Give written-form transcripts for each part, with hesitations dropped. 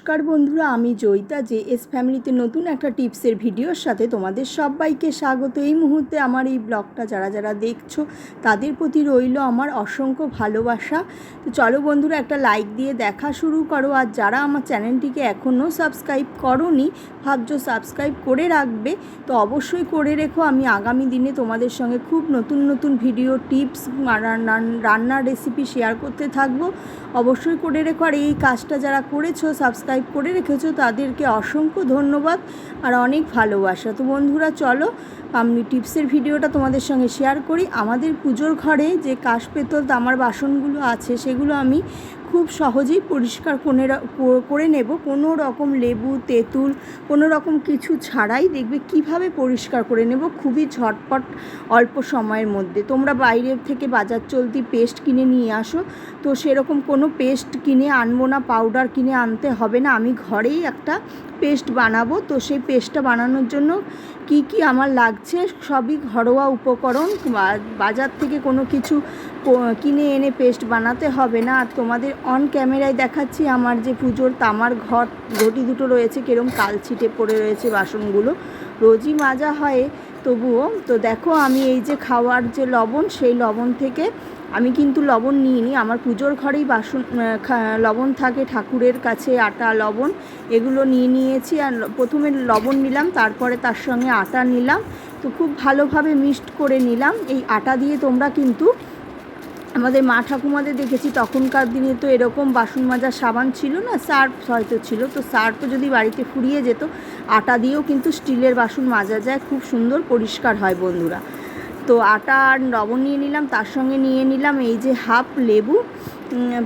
নমস্কার বন্ধুরা, আমি জয়িতা জেএস ফ্যামিলিতে নতুন একটা টিপসের ভিডিওর সাথে তোমাদের সবাইকে স্বাগত। এই মুহূর্তে আমার এই ব্লগটা যারা যারা দেখছো তাদের প্রতি রইল আমার অসংখ্য ভালোবাসা। তো চলো বন্ধুরা, একটা লাইক দিয়ে দেখা শুরু করো। আর যারা আমার চ্যানেলটিকে এখনও সাবস্ক্রাইব করোনি, ভাবছো সাবস্ক্রাইব করে রাখবে, তো অবশ্যই করে রেখো। আমি আগামী দিনে তোমাদের সঙ্গে খুব নতুন নতুন ভিডিও, টিপস, রান্নার রেসিপি শেয়ার করতে থাকবো। অবশ্যই করে রেখো। আর এই কাজটা যারা করেছো, সাবস্ক্রাইব করে রেখেছো, তাদেরকে অসংখ্য ধন্যবাদ আর অনেক ভালোবাসা। তো বন্ধুরা চলো, আমি টিপসের ভিডিওটা তোমাদের সঙ্গে শেয়ার করি। আমাদের পুজোর ঘরে যে কাঁস পেতল তামার বাসনগুলো আছে সেগুলো আমি খুব সহজেই পরিষ্কার করে নেব। কোনো রকম লেবু তেঁতুল কোনো রকম কিছু ছাড়াই দেখবে কিভাবে পরিষ্কার করে নেব, খুবই ঝটপট অল্প সময়ের মধ্যে। তোমরা বাইরে থেকে বাজার চলতি পেস্ট কিনে নিয়ে আসো, তো সেরকম কোনো পেস্ট কিনে আনবো না, পাউডার কিনে আনতে হবে না। আমি ঘরেই একটা পেস্ট বানাবো। তো সেই পেস্টটা বানানোর জন্য কি কি আমার লাগছে সবই ঘরোয়া উপকরণ, বাজার থেকে কোনো কিছু কিনে এনে পেস্ট বানাতে হবে না। আর তোমাদের অন ক্যামেরায় দেখাচ্ছি আমার যে পুজোর তামার ঘটি দুটো রয়েছে, কিরম কালছিটে পড়ে রয়েছে বাসনগুলো, রোজই মাজা হয় তবুও। তো দেখো, আমি এই যে খাওয়ার যে লবণ, সেই লবণ থেকে আমি কিন্তু লবণ নিইনি, আমার পুজোর ঘরেই লবণ থাকে ঠাকুরের কাছে, আটা লবণ এগুলো নিয়েছি। আর প্রথমে লবণ নিলাম, তারপরে তার সঙ্গে আটা নিলাম, তো খুব ভালোভাবে মিক্সড করে নিলাম। এই আটা দিয়ে তোমরা কিন্তু, আমাদের মা ঠাকুমাদের দেখেছি তখনকার দিনে তো এরকম বাসন মাজার সাবান ছিল না, সার্ফ হয়তো ছিল, তো সার্ফও যদি বাড়িতে ফুরিয়ে যেত, আটা দিয়েও কিন্তু স্টিলের বাসন মাজা যায়, খুব সুন্দর পরিষ্কার হয় বন্ধুরা। তো আটা আর লবণ নিয়ে নিলাম, তার সঙ্গে নিয়ে নিলাম এই যে হাফ লেবু,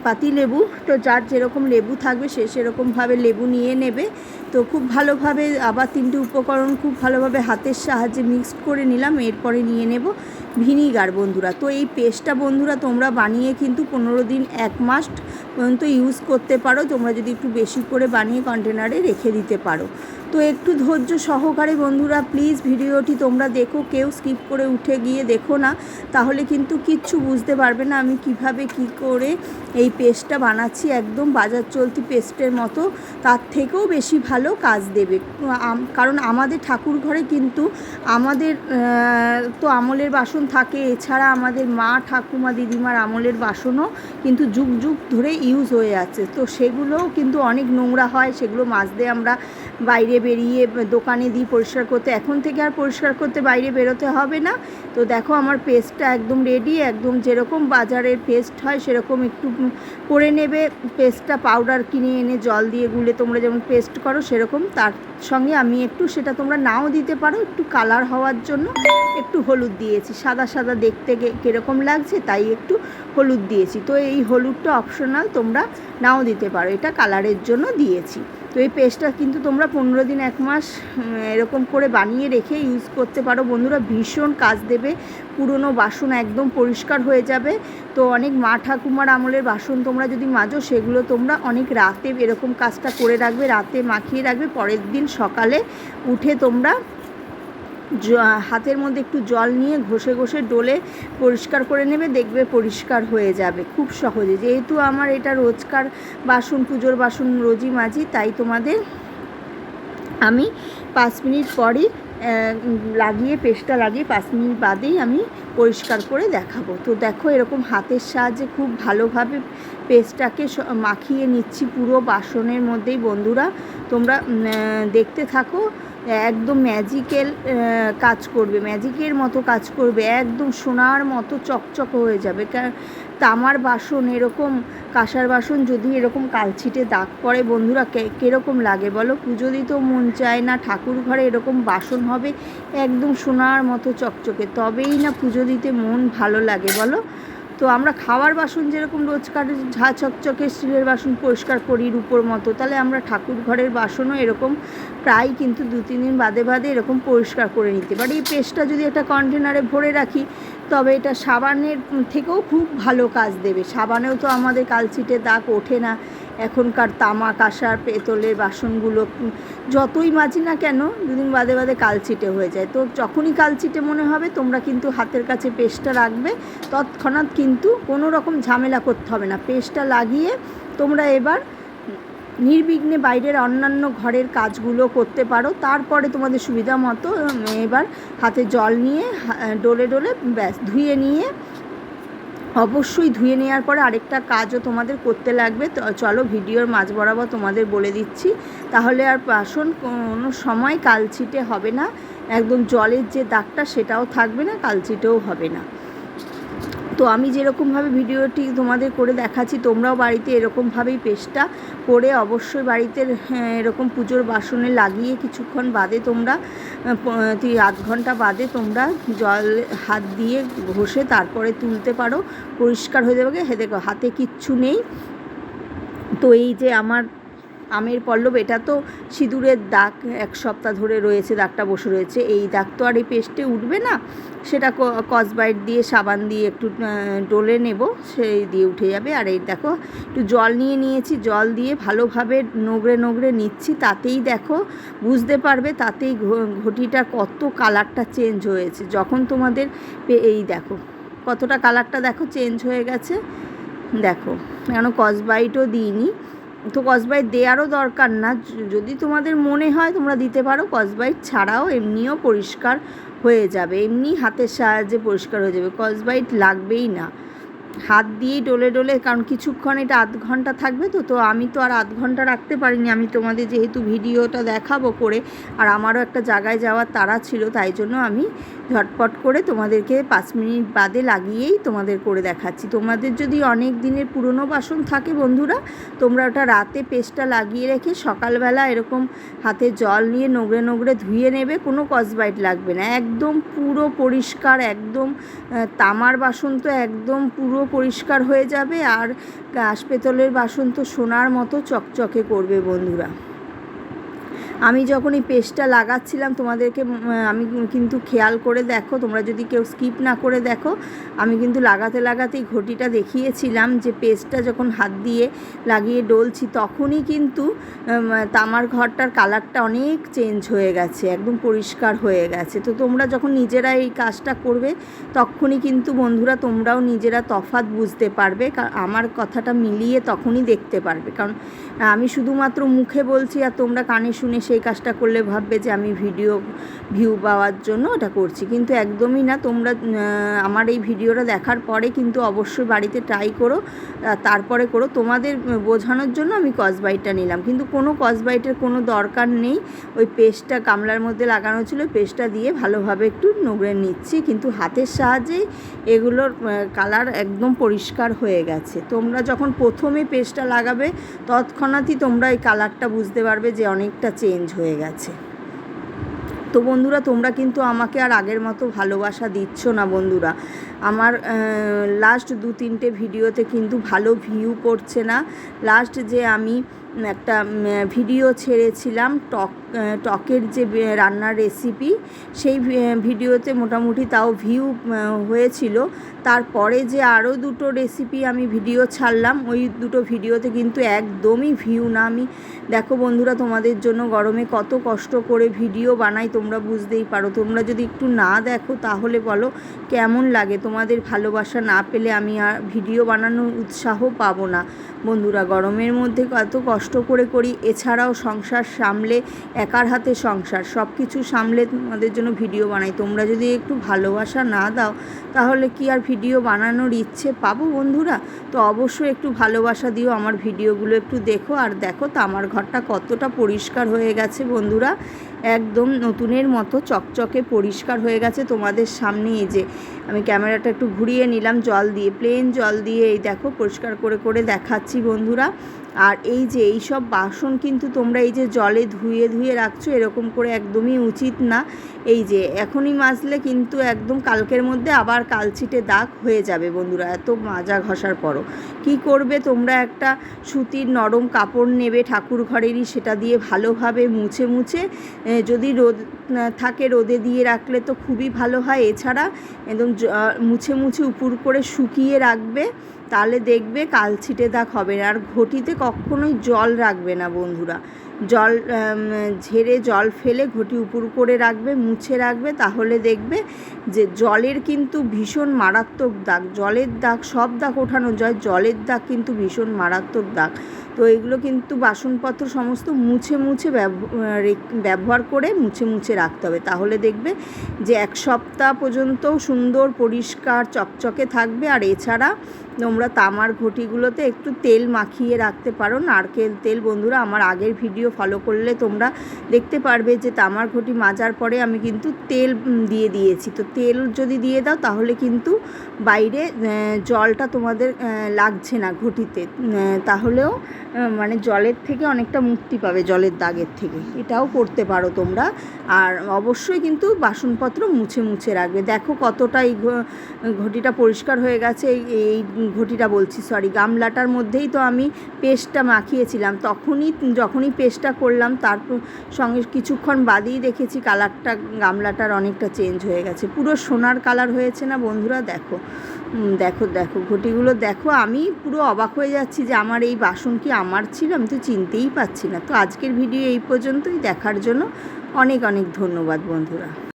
পাতি লেবু। তো যার যেরকম লেবু থাকবে সে সেরকমভাবে লেবু নিয়ে নেবে। তো খুব ভালোভাবে আবার তিনটে উপকরণ খুব ভালোভাবে হাতের সাহায্যে মিক্সড করে নিলাম। এরপরে নিয়ে নেব ভিনিগার বন্ধুরা। তো এই পেস্টটা বন্ধুরা তোমরা বানিয়ে কিন্তু 15 দিন 1 মাস পর্যন্ত ইউজ করতে পারো, তোমরা যদি একটু বেশি করে বানিয়ে কন্টেনারে রেখে দিতে পারো। তো একটু ধৈর্য সহকারে বন্ধুরা প্লিজ ভিডিওটি তোমরা দেখো, কেউ স্কিপ করে উঠে গিয়ে দেখো না, তাহলে কিন্তু কিচ্ছু বুঝতে পারবে না আমি কিভাবে কি করে এই পেস্টটা বানাচ্ছি। একদম বাজার চলতি পেস্টের মতো, তার থেকেও বেশি ভালো কাজ দেবে। কারণ আমাদের ঠাকুর ঘরে কিন্তু আমাদের তো আমলের বাসন থাকে, এছাড়া আমাদের মা ঠাকুমা দিদিমার আমলের বাসনও কিন্তু যুগ যুগ ধরে ইউজ হয়ে আছে। তো সেগুলোও কিন্তু অনেক নোংরা হয়, সেগুলো মাজতে আমরা বাইরে বেরিয়ে দোকানে দিই পরিষ্কার করতে। এখন থেকে আর পরিষ্কার করতে বাইরে বেরোতে হবে না। তো দেখো আমার পেস্টটা একদম রেডি, একদম যেরকম বাজারের পেস্ট হয় সেরকম একটু করে নেবে পেস্টটা। পাউডার কিনে এনে জল দিয়ে গুলে তোমরা যেমন পেস্ট করো সেরকম, তার সঙ্গে আমি একটু, সেটা তোমরা নাও দিতে পারো, একটু কালার হওয়ার জন্য একটু হলুদ দিয়েছি। সাদা সাদা দেখতে কীরকম লাগছে তাই একটু হলুদ দিয়েছি। তো এই হলুদটা অপশনাল, তোমরা নাও দিতে পারো, এটা কালারের জন্য দিয়েছি। তো এই পেস্টটা কিন্তু তোমরা 15 দিন 1 মাস এরকম করে বানিয়ে রেখে ইউজ করতে পারো বন্ধুরা, ভীষণ কাজ দেবে। পুরনো বাসন একদম পরিষ্কার হয়ে যাবে। তো অনেক মা ঠাকুমার আমলের বাসন তোমরা যদি মাজো, সেগুলো তোমরা অনেক রাতে এরকম কাজটা করে রাখবে, রাতে মাখিয়ে রাখবে, পরের দিন সকালে উঠে তোমরা হাতের মধ্যে একটু জল নিয়ে ঘষে ঘষে ডলে পরিষ্কার করে নেবে, দেখবে পরিষ্কার হয়ে যাবে খুব সহজে। যেহেতু আমার এটা রোজকার বাসন, পুজোর বাসন রোজই মাজি, তাই তোমাদের আমি 5 মিনিট পরই পেস্টটা লাগিয়ে 5 মিনিট বাদেই আমি পরিষ্কার করে দেখাবো। তো দেখো এরকম হাতের সাহায্যে খুব ভালোভাবে পেস্টটাকে মাখিয়ে নিচ্ছি পুরো বাসনের মধ্যেই বন্ধুরা। তোমরা দেখতে থাকো, একদম ম্যাজিক্যাল কাজ করবে, ম্যাজিকের মতো কাজ করবে, একদম সোনার মতো চকচক হয়ে যাবে। তামার বাসন এরকম, কাঁসার বাসন যদি এরকম কালছিটে দাগ পড়ে বন্ধুরা, কীরকম লাগে বলো? পুজো দিতেও মন চায় না, ঠাকুর ঘরে এরকম বাসন হবে একদম সোনার মতো চকচকে, তবেই না পুজো দিতে মন ভালো লাগে বলো? তো আমরা খাওয়ার বাসন যেরকম রোজকার ঝা চকচকে স্টিলের বাসন পরিষ্কার করি রূপোর মতো, তাহলে আমরা ঠাকুর ঘরের বাসনও এরকম প্রায় কিন্তু 2-3 দিন বাদে বাদে এরকম পরিষ্কার করে নিতে পারি। এই পেস্টটা যদি একটা কন্টেনারে ভরে রাখি, তবে এটা সাবানের থেকেও খুব ভালো কাজ দেবে। সাবানেও তো আমাদের কালছিটে দাগ ওঠে না, এখনকার তামা কাঁসার পেতলের বাসনগুলো যতই মাজি না কেন 2 দিন বাদে বাদে কালছিটে হয়ে যায়। তো যখনই কালছিটে মনে হবে তোমরা কিন্তু হাতের কাছে পেস্টটা রাখবে, তৎক্ষণাৎ কিন্তু কোনো রকম ঝামেলা করতে হবে না। পেস্টটা লাগিয়ে তোমরা এবার নির্বিঘ্নে বাইরের অন্যান্য ঘরের কাজগুলো করতে পারো। তারপরে তোমাদের সুবিধা মতো এবার হাতে জল নিয়ে ডলে ডলে ব্যাস ধুয়ে নিয়ে, অবশ্যই ধুয়ে নেওয়ার পরে আরেকটা কাজও তোমাদের করতে লাগবে। তো চলো ভিডিওর মাঝ বরাবর তোমাদের বলে দিচ্ছি, তাহলে আর বাসন কোনো সময় কালছিটে হবে না, একদম জলের যে দাগটা সেটাও থাকবে না, কালছিটেও হবে না। তো আমি যেরকমভাবে ভিডিওটি তোমাদের করে দেখাচ্ছি, তোমরাও বাড়িতে এরকমভাবেই পেস্টটা করে অবশ্যই বাড়িতে এরকম পুজোর বাসনে লাগিয়ে কিছুক্ষণ বাদে তোমরা আধ ঘন্টা বাদে তোমরা জল হাত দিয়ে ঘষে তারপরে তুলতে পারো, পরিষ্কার হয়ে যাবে। দেখো হাতে কিচ্ছু নেই। তো এই যে আমার আমের পল্লব, এটা তো সিঁদুরের দাগ, 1 সপ্তাহ ধরে রয়েছে, দাগটা বসে রয়েছে। এই দাগ তো আর এই পেস্টে উঠবে না, সেটা কসবাইট দিয়ে সাবান দিয়ে একটু ডলে নেব, সেই দিয়ে উঠে যাবে। আর এই দেখো একটু জল নিয়ে নিয়েছি, জল দিয়ে ভালোভাবে নোংরে নোংরে নিচ্ছি, তাতেই দেখো বুঝতে পারবে, তাতেই ঘটিটা কত কালারটা চেঞ্জ হয়েছে। যখন তোমাদের এই দেখো কতটা কালারটা দেখো চেঞ্জ হয়ে গেছে, দেখো কেন কসবাইটও দিইনি। তো কসবাইট দেওয়ারও দরকার না, যদি তোমাদের মনে হয় তোমরা দিতে পারো। কসবাইট ছাড়াও এমনিও পরিষ্কার হয়ে যাবে, এমনি হাতের সাহায্যে পরিষ্কার হয়ে যাবে, কসবাইট লাগবেই না। হাত দিয়েই ডলে ডলে, কারণ কিছুক্ষণ এটা আধ ঘন্টা থাকবে। তো আমি তো আর আধ ঘন্টা রাখতে পারিনি, আমি তোমাদের যেহেতু ভিডিওটা দেখাবো করে, আর আমারও একটা জায়গায় যাওয়ার তাড়া ছিল, তাই জন্য আমি ঝটপট করে তোমাদেরকে 5 মিনিট বাদে লাগিয়েই তোমাদের করে দেখাচ্ছি। তোমাদের যদি অনেক দিনের পুরনো বাসন থাকে বন্ধুরা, তোমরা ওটা রাতে পেস্টটা লাগিয়ে রেখে সকালবেলা এরকম হাতে জল নিয়ে নোংরে নোংরে ধুয়ে নেবে, কোনো কসবাইট লাগবে না, একদম পুরো পরিষ্কার। একদম তামার বাসন তো একদম পুরো পরিষ্কার হয়ে যাবে, আর কাঁচ পেতলের বাসন তো সোনার মতো চকচকে করবে বন্ধুরা। আমি যখন এই পেস্টটা লাগাচ্ছিলাম তোমাদেরকে আমি কিন্তু খেয়াল করে দেখো, তোমরা যদি কেউ স্কিপ না করে দেখো, আমি কিন্তু লাগাতে লাগাতেই ঘটিটা দেখিয়েছিলাম যে পেস্টটা যখন হাত দিয়ে লাগিয়ে ডলছি তখনই কিন্তু তামার ঘরটার কালারটা অনেক চেঞ্জ হয়ে গেছে, একদম পরিষ্কার হয়ে গেছে। তো তোমরা যখন নিজেরা এই কাজটা করবে তখনই কিন্তু বন্ধুরা তোমরাও নিজেরা তফাৎ বুঝতে পারবে, আমার কথাটা মিলিয়ে তখনই দেখতে পারবে। কারণ আমি শুধুমাত্র মুখে বলছি আর তোমরা কানে শুনে সেই কাজটা করলে ভাববে যে আমি ভিউ পাওয়ার জন্য ওটা করছি, কিন্তু একদমই না। তোমরা আমার এই ভিডিওটা দেখার পরে কিন্তু অবশ্যই বাড়িতে ট্রাই করো, তারপরে করো। তোমাদের বোঝানোর জন্য আমি কসবাইটটা নিলাম, কিন্তু কোনো কসবাইটের কোনো দরকার নেই। ওই পেস্টটা গামলার মধ্যে লাগানো ছিল, পেস্টটা দিয়ে ভালোভাবে একটু নোংরে নিচ্ছি, কিন্তু হাতের সাহায্যেই এগুলোর কালার একদম পরিষ্কার হয়ে গেছে। তোমরা যখন প্রথমে পেস্টটা লাগাবে তৎক্ষণাৎই তোমরা এই কালারটা বুঝতে পারবে যে অনেকটা চেঞ্জ হয়ে গেছে। তো বন্ধুরা তোমরা কিন্তু আমাকে আর আগের মতো ভালোবাসা দিচ্ছ না বন্ধুরা। আমার লাস্ট 2-3টে ভিডিওতে কিন্তু ভালো ভিউ পড়ছে না। লাস্ট যে আমি একটা ভিডিও ছেড়েছিলাম টকের যে রান্নার রেসিপি, সেই ভিডিওতে মোটামুটি তাও ভিউ হয়েছিল। তারপরে যে আরও 2টো রেসিপি আমি ভিডিও ছাড়লাম, ওই 2টো ভিডিওতে কিন্তু একদমই ভিউ না। আমি দেখো বন্ধুরা তোমাদের জন্য গরমে কত কষ্ট করে ভিডিও বানাই, তোমরা বুঝতেই পারো। তোমরা যদি একটু না দেখো তাহলে বলো কেমন লাগে। তোমাদের ভালোবাসা না পেলে আমি আর ভিডিও বানানোর উৎসাহ পাবো না বন্ধুরা। গরমের মধ্যে কত কষ্ট করে করি, এছাড়াও সংসার সামলে, একার হাতে সংসার সব কিছু সামলে তোমাদের জন্য ভিডিও বানাই। তোমরা যদি একটু ভালোবাসা না দাও তাহলে কি আর ভিডিও বানানোর ইচ্ছে পাবো বন্ধুরা? তো অবশ্যই একটু ভালোবাসা দিও, আমার ভিডিওগুলো একটু দেখো। আর দেখো তো আমার ঘরটা কতটা পরিষ্কার হয়ে গেছে বন্ধুরা, একদম নতুনের মতো চকচকে পরিষ্কার হয়ে গেছে। তোমাদের সামনে এই যে আমি ক্যামেরাটা একটু ঘুরিয়ে নিলাম জল দিয়ে, প্লেন জল দিয়ে এই দেখো পরিষ্কার করে করে দেখাচ্ছি বন্ধুরা। আর এই যে এই সব বাসন কিন্তু তোমরা এই যে জলে ধুয়ে ধুয়ে রাখছো, এরকম করে একদমই উচিত না। এই যে এখনই মাজলে কিন্তু একদম কালকের মধ্যে আবার কালছিটে দাগ হয়ে যাবে বন্ধুরা, এত মাজা ঘষার পরও। কি করবে তোমরা, একটা সুতির নরম কাপড় নেবে ঠাকুর ঘরেরই, সেটা দিয়ে ভালোভাবে মুছে মুছে যদি থাকে রোদে দিয়ে রাখলে তো খুবই ভালো হয়। এছাড়া একদম মুছে মুছে উপুর করে শুকিয়ে রাখবে, তাহলে দেখবে কালছিটে দাগ হবে না। আর ঘটিতে কখনোই জল রাখবে না বন্ধুরা, জল ঝেড়ে জল ফেলে ঘটি উপুর করে রাখবে, মুছে রাখবে, তাহলে দেখবে যে জলের কিন্তু ভীষণ মারাত্মক দাগ, জলের দাগ সব দাগ ওঠানো যায়, জলের দাগ কিন্তু ভীষণ মারাত্মক দাগ। তো এগুলো কিন্তু বাসনপত্র সমস্ত মুছে মুছে ব্যবহার করে মুছে মুছে রাখতে হবে, তাহলে দেখবে যে 1 সপ্তাহ পর্যন্ত সুন্দর পরিষ্কার চকচকে থাকবে। আর এছাড়া তোমরা তামার ঘটিগুলোতে একটু তেল মাখিয়ে রাখতে পারো, নারকেল তেল। বন্ধুরা, আমার আগের ভিডিও ফলো করলে তোমরা দেখতে পারবে যে তামার ঘটি মাজার পরে আমি কিন্তু তেল দিয়ে দিয়েছি। তো তেল যদি দিয়ে দাও তাহলে কিন্তু বাইরে জলটা তোমাদের লাগছে না ঘটিতে, তাহলেও মানে জলের থেকে অনেকটা মুক্তি পাবে, জলের দাগের থেকে। এটাও করতে পারো তোমরা। আর অবশ্যই কিন্তু বাসনপত্র মুছে মুছে রাখবে। দেখো কতটা এই ঘটিটা পরিষ্কার হয়ে গেছে। এই ঘটিটা বলছি, সরি, গামলাটার মধ্যেই তো আমি পেস্টটা মাখিয়েছিলাম। যখনই পেস্টটা করলাম তার সঙ্গে কিছুক্ষণ বাদেই দেখেছি কালারটা গামলাটার অনেকটা চেঞ্জ হয়ে গেছে, পুরো সোনার কালার হয়েছে না বন্ধুরা। দেখো দেখো দেখো ঘটিগুলো দেখো, আমি পুরো অবাক হয়ে যাচ্ছি যে আমার এই বাসন কি আমার ছিল, আমি তো চিনতেই পারছি না। তো আজকের ভিডিও এই পর্যন্তই, দেখার জন্য অনেক অনেক ধন্যবাদ বন্ধুরা।